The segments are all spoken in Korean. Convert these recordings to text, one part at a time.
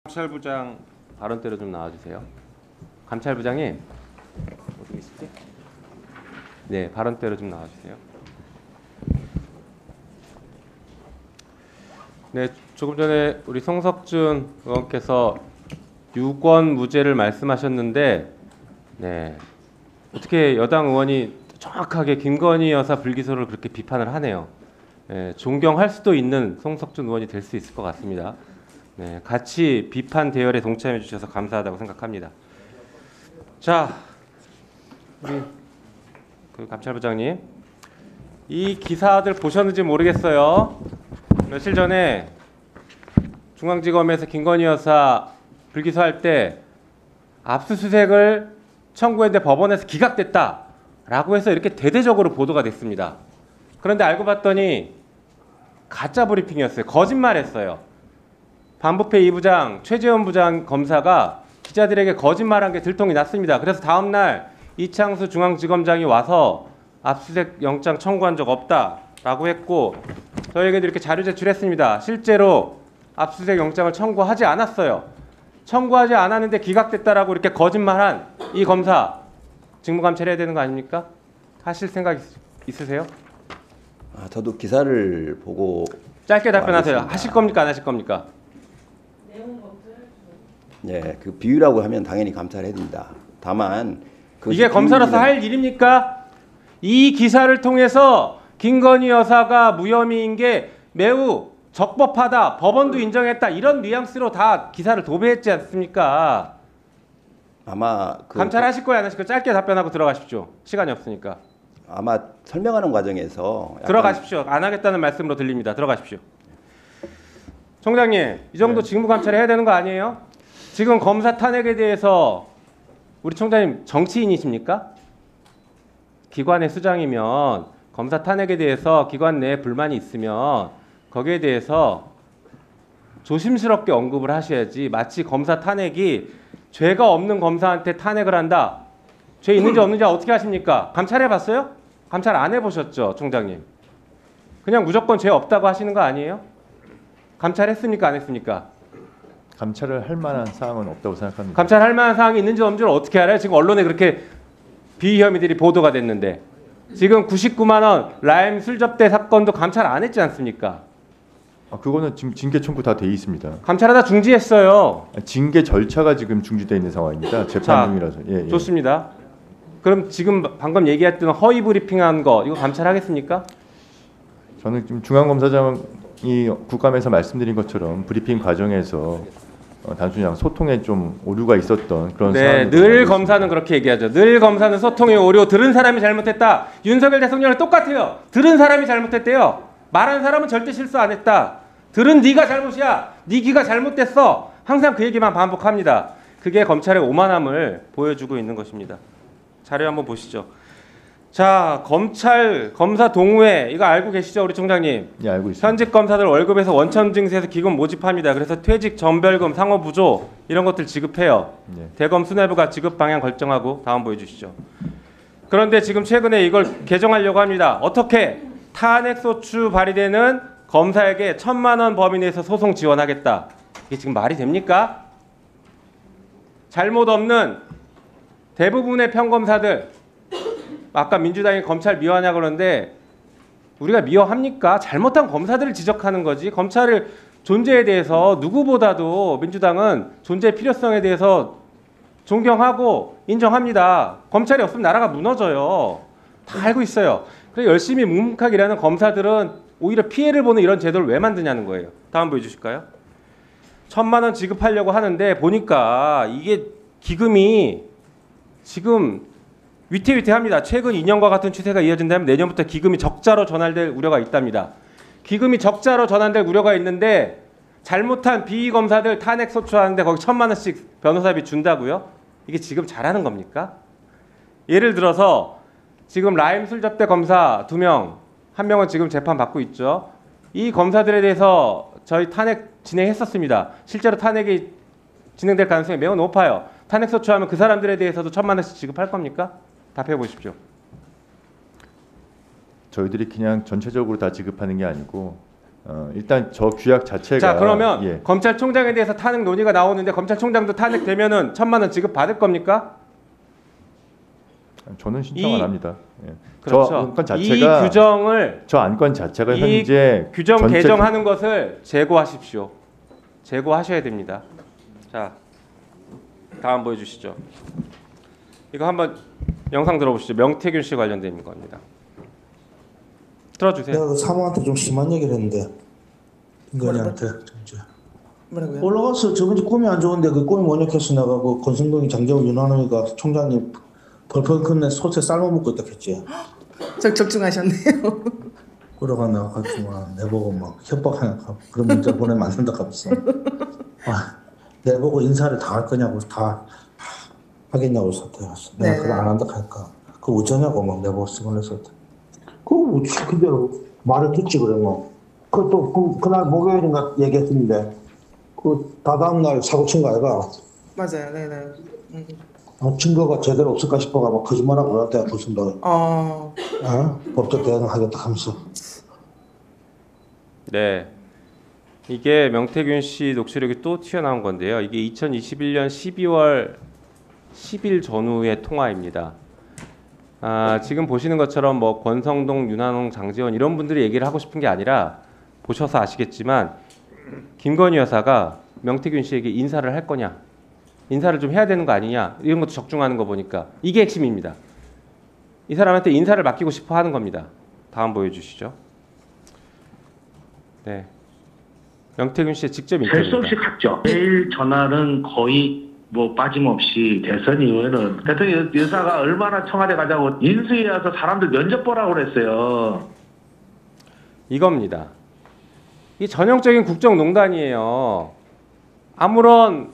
감찰부장 발언대로 좀 나와주세요. 감찰부장님 어디 계시지? 네, 발언대로 좀 나와주세요. 네, 조금 전에 우리 송석준 의원께서 유권 무죄를 말씀하셨는데, 네, 어떻게 여당 의원이 정확하게 김건희 여사 불기소를 그렇게 비판을 하네요. 네, 존경할 수도 있는 송석준 의원이 될 수 있을 것 같습니다. 네, 같이 비판 대열에 동참해 주셔서 감사하다고 생각합니다. 자, 우리 그 감찰부장님, 이 기사들 보셨는지 모르겠어요. 며칠 전에 중앙지검에서 김건희 여사 불기소할 때 압수수색을 청구했는데 법원에서 기각됐다라고 해서 이렇게 대대적으로 보도가 됐습니다. 그런데 알고 봤더니 가짜 브리핑이었어요. 거짓말했어요. 반부패 2부장 최재원 부장 검사가 기자들에게 거짓말한 게 들통이 났습니다. 그래서 다음 날 이창수 중앙지검장이 와서 압수수색 영장 청구한 적 없다라고 했고, 저희에게도 이렇게 자료 제출했습니다. 실제로 압수수색 영장을 청구하지 않았어요. 청구하지 않았는데 기각됐다라고 이렇게 거짓말한 이 검사 직무감찰해야 되는 거 아닙니까? 하실 생각 있으세요? 저도 기사를 보고 짧게 답변하세요. 하실 겁니까, 안 하실 겁니까? 네, 그 비유라고 하면 당연히 감찰해야 됩니다. 다만 이게 검사로서 할 일입니까? 이 기사를 통해서 김건희 여사가 무혐의인 게 매우 적법하다, 법원도 인정했다, 이런 뉘앙스로 다 기사를 도배했지 않습니까? 아마 감찰하실 거예요, 안 하실 거예요? 짧게 답변하고 들어가십시오. 시간이 없으니까. 아마 설명하는 과정에서 들어가십시오. 안 하겠다는 말씀으로 들립니다. 들어가십시오. 총장님, 이 정도 직무감찰 해야 되는 거 아니에요? 지금 검사 탄핵에 대해서 우리 총장님 정치인이십니까? 기관의 수장이면 검사 탄핵에 대해서 기관 내에 불만이 있으면 거기에 대해서 조심스럽게 언급을 하셔야지, 마치 검사 탄핵이 죄가 없는 검사한테 탄핵을 한다, 죄 있는지 없는지 어떻게 하십니까? 감찰해봤어요? 감찰 안 해보셨죠, 총장님? 그냥 무조건 죄 없다고 하시는 거 아니에요? 감찰했습니까, 안 했습니까? 감찰을 할 만한 사항은 없다고 생각합니다. 감찰할 만한 사항이 있는지 없는지를 어떻게 알아요? 지금 언론에 그렇게 비위 혐의들이 보도가 됐는데, 지금 99만 원 라임 술 접대 사건도 감찰 안 했지 않습니까? 그거는 지금 징계 청구 다 돼 있습니다. 감찰하다 중지했어요. 징계 절차가 지금 중지돼 있는 상황입니다. 재판 중이라서. 예. 좋습니다. 그럼 지금 방금 얘기했던 허위 브리핑한 거 이거 감찰하겠습니까? 저는 지금 중앙검사장이 국감에서 말씀드린 것처럼 브리핑 과정에서 단순히 소통에 좀 오류가 있었던 그런 네, 늘 검사는 그렇게 얘기하죠. 늘 검사는 소통에 오류, 들은 사람이 잘못했다. 윤석열 대통령은 똑같아요. 들은 사람이 잘못했대요. 말한 사람은 절대 실수 안 했다. 들은 네가 잘못이야. 네 귀가 잘못됐어. 항상 그 얘기만 반복합니다. 그게 검찰의 오만함을 보여주고 있는 것입니다. 자료 한번 보시죠. 자, 검사 동우회 이거 알고 계시죠, 우리 총장님? 예, 알고 있습니다. 현직 검사들 월급에서 원천 증세해서 기금 모집합니다. 그래서 퇴직 전별금, 상호 부조 이런 것들 지급해요. 예. 대검 수뇌부가 지급 방향 결정하고. 다음 보여주시죠. 그런데 지금 최근에 이걸 개정하려고 합니다. 어떻게? 탄핵소추 발의되는 검사에게 1,000만 원 범위 내에서 소송 지원하겠다. 이게 지금 말이 됩니까? 잘못 없는 대부분의 평검사들, 아까 민주당이 검찰 미워하냐 그러는데 우리가 미워합니까? 잘못한 검사들을 지적하는 거지. 검찰의 존재에 대해서 누구보다도 민주당은 존재의 필요성에 대해서 존경하고 인정합니다. 검찰이 없으면 나라가 무너져요. 다 알고 있어요. 그래서 열심히 묵묵하게 일하는 검사들은 오히려 피해를 보는 이런 제도를 왜 만드냐는 거예요. 다음 보여주실까요? 1,000만 원 지급하려고 하는데 보니까 이게 기금이 지금 위태위태합니다. 최근 2년과 같은 추세가 이어진다면 내년부터 기금이 적자로 전환될 우려가 있답니다. 기금이 적자로 전환될 우려가 있는데 잘못한 비위 검사들 탄핵 소추하는데 거기 1,000만 원씩 변호사비 준다고요? 이게 지금 잘하는 겁니까? 예를 들어서 지금 라임 술 접대 검사 2명, 1명은 지금 재판 받고 있죠. 이 검사들에 대해서 저희 탄핵 진행했었습니다. 실제로 탄핵이 진행될 가능성이 매우 높아요. 탄핵 소추하면 그 사람들에 대해서도 1,000만 원씩 지급할 겁니까? 답해 보십시오. 저희들이 그냥 전체적으로 다 지급하는 게 아니고 일단 저 규약 자체가 자 그러면 예. 검찰총장에 대해서 탄핵 논의가 나오는데 검찰총장도 탄핵되면은 1,000만 원 지급 받을 겁니까? 저는 신청 안 합니다. 예. 그렇죠. 저 안건 자체가 이 규정을 저 안건 자체가 이 현재 규정 전체 개정하는 것을 제고하십시오. 제고하셔야 됩니다. 자 다음 보여주시죠. 이거 한번 영상 들어보시죠. 명태균 씨 관련된 겁니다. 틀어주세요. 내가 그 사모한테 좀 심한 얘기를 했는데 김건희한테 진짜 뭐라고요? 올라가서 저번에 꿈이 안 좋은데 그 꿈이 뭐냐 해서 내가 그 권성동이 장재원 윤한호이가 총장님 벌벌 큰내 소세 삶아 먹고 있다 했지. 적중하셨네요. 그러가 내가 가지고 내보고 막 협박하냐 그런 문자 보내면 안 된다 하면서 내보고 인사를 다 할 거냐고 다 하겠냐고 사퇴했어. 내가 네. 그걸 안 한다 하니까 그 어쩌냐고 막 내보고 쓰고내서 그거 그대로 말을 듣지 그래 뭐. 그또 그날 목요일인가 얘기했는데 그 다다음 날 사고 친 거 아이가 맞아요. 네네. 증거가 제대로 없을까 싶어가 막 거짓말하고 그랬대 무슨 너 법적 대응하겠다 하면서. 네. 이게 명태균 씨 녹취록이 또 튀어나온 건데요. 이게 2021년 12월 10일 전후의 통화입니다. 지금 보시는 것처럼 뭐 권성동, 윤한홍, 장재원 이런 분들이 얘기를 하고 싶은 게 아니라 보셔서 아시겠지만 김건희 여사가 명태균 씨에게 인사를 할 거냐, 인사를 좀 해야 되는 거 아니냐 이런 것도 적중하는 거 보니까 이게 핵심입니다. 이 사람한테 인사를 맡기고 싶어 하는 겁니다. 다음 보여주시죠. 네. 명태균 씨의 직접 셀 수 인터뷰입니다. 없이 갔죠. 매일 전화는 거의 뭐 빠짐없이 대선 이후에는 대통령 여사가 얼마나 청와대 가자고 인수위에 와서 사람들 면접 보라고 그랬어요. 이겁니다. 이 전형적인 국정농단이에요. 아무런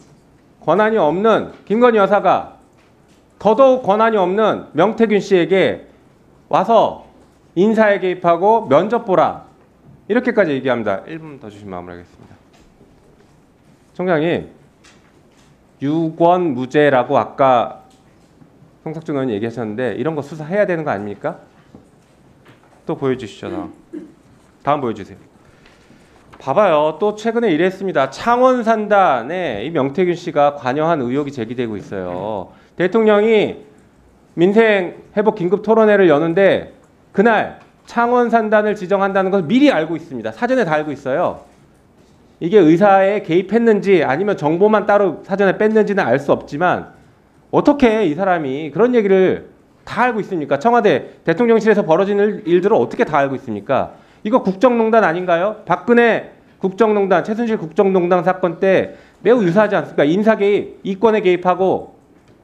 권한이 없는 김건희 여사가 더더욱 권한이 없는 명태균 씨에게 와서 인사에 개입하고 면접 보라 이렇게까지 얘기합니다. 1분 더 주시면 마무리하겠습니다. 총장님, 유권무죄라고 아까 송석준 의원이 얘기하셨는데 이런 거 수사해야 되는 거 아닙니까? 또 보여주시죠. 다음 보여주세요. 봐봐요. 또 최근에 이랬습니다. 창원 산단에 이 명태균 씨가 관여한 의혹이 제기되고 있어요. 대통령이 민생 회복 긴급 토론회를 여는데 그날 창원 산단을 지정한다는 걸 미리 알고 있습니다. 사전에 다 알고 있어요. 이게 의사에 개입했는지 아니면 정보만 따로 사전에 뺐는지는 알 수 없지만 어떻게 이 사람이 그런 얘기를 다 알고 있습니까? 청와대 대통령실에서 벌어지는 일들을 어떻게 다 알고 있습니까? 이거 국정농단 아닌가요? 박근혜 국정농단, 최순실 국정농단 사건 때 매우 유사하지 않습니까? 인사 개입, 이권에 개입하고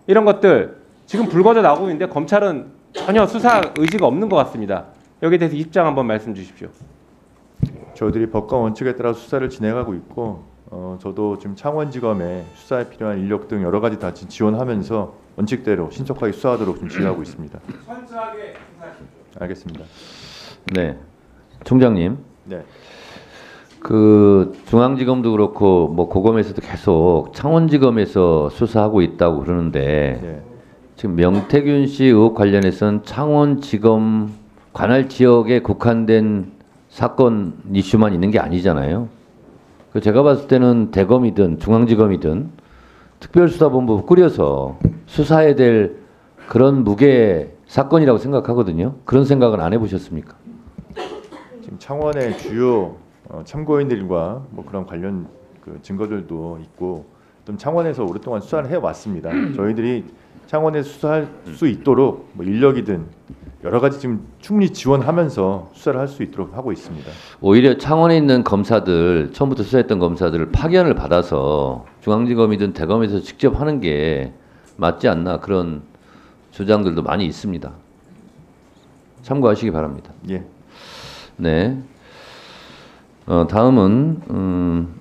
이런 것들 지금 불거져 나오고 있는데 검찰은 전혀 수사 의지가 없는 것 같습니다. 여기에 대해서 입장 한번 말씀 주십시오. 저희들이 법과 원칙에 따라 수사를 진행하고 있고 저도 지금 창원지검에 수사에 필요한 인력 등 여러 가지 다 지원하면서 원칙대로 신속하게 수사하도록 좀 지휘하고 있습니다. 철저하게 수사하십시오. 알겠습니다. 네, 총장님. 네. 그 중앙지검도 그렇고 뭐 고검에서도 계속 창원지검에서 수사하고 있다고 그러는데 네. 지금 명태균 씨 의혹 관련해서는 창원지검 관할 지역에 국한된 사건 이슈만 있는 게 아니잖아요. 그 제가 봤을 때는 대검이든 중앙지검이든 특별수사본부 꾸려서 수사해야 될 그런 무게 사건이라고 생각하거든요. 그런 생각은 안 해보셨습니까? 지금 창원의 주요 참고인들과 뭐 그런 관련 그 증거들도 있고 또 창원에서 오랫동안 수사를 해왔습니다. 저희들이 창원에서 수사할 수 있도록 뭐 인력이든 여러 가지 지금 충분히 지원하면서 수사를 할 수 있도록 하고 있습니다. 오히려 창원에 있는 검사들, 처음부터 수사했던 검사들을 파견을 받아서 중앙지검이든 대검에서 직접 하는 게 맞지 않나 그런 주장들도 많이 있습니다. 참고하시기 바랍니다. 예. 네. 다음은